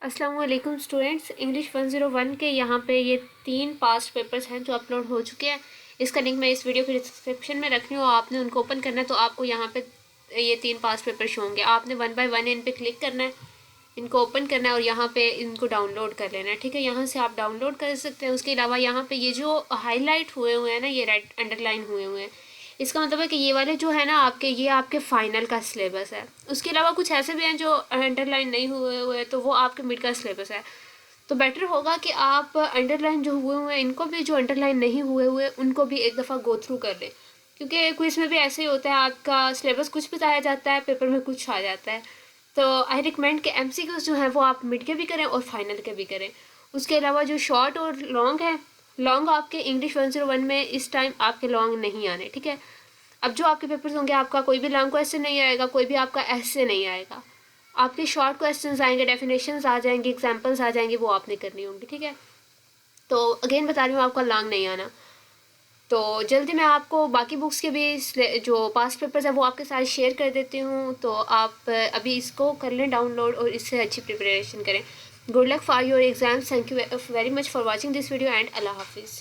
अस्सलाम वालेकुम students, English 101 के यहाँ पे ये 3 पास्ट पेपर्स हैं जो अपलोड हो चुके हैं। इसका लिंक मैं इस वीडियो के डिस्क्रिप्शन में रख रही हूँ। आपने उनको ओपन करना है तो आपको यहाँ पे ये 3 पास्ट पेपर शो होंगे। आपने 1 बाय 1 इन पे क्लिक करना है, इनको ओपन करना है और यहाँ पे इनको डाउनलोड कर लेना है। ठीक है, यहाँ से आप डाउनलोड कर सकते हैं। उसके अलावा यहाँ पे ये जो हाईलाइट हुए हुए हैं ना, ये रेड अंडरलाइन हुए हुए हैं, इसका मतलब है कि ये वाले जो है ना आपके, ये आपके फाइनल का सिलेबस है। उसके अलावा कुछ ऐसे भी हैं जो अंडरलाइन नहीं हुए हुए, तो वो आपके मिड का सिलेबस है। तो बेटर होगा कि आप अंडरलाइन जो हुए हुए हैं इनको भी, जो अंडरलाइन नहीं हुए हुए उनको भी एक दफ़ा गो थ्रू कर लें, क्योंकि क्विज में भी ऐसे ही होता है, आपका सिलेबस कुछ बताया जाता है, पेपर में कुछ आ जाता है। तो आई रिकमेंड कि एमसीक्यूज जो हैं वो आप मिड के भी करें और फाइनल के भी करें। उसके अलावा जो शॉर्ट और लॉन्ग है, लॉन्ग आपके इंग्लिश 101 में इस टाइम आपके लॉन्ग नहीं आने। ठीक है, अब जो आपके पेपर्स होंगे आपका कोई भी लॉन्ग क्वेश्चन नहीं आएगा, कोई भी आपका ऐसे नहीं आएगा। आपके शॉर्ट क्वेश्चंस आएंगे, डेफिनेशंस आ जाएंगे, एग्जांपल्स आ जाएंगे, वो आपने करनी होंगी। ठीक है, तो अगेन बता रही हूँ आपका लॉन्ग नहीं आना। तो जल्दी मैं आपको बाकी बुक्स के भी जो पास्ट पेपर्स है वो आपके साथ शेयर कर देती हूँ। तो आप अभी इसको कर लें डाउनलोड और इससे अच्छी प्रिपरेशन करें। Good luck for your exams. Thank you very much for watching this video and अल्लाह हाफिज़।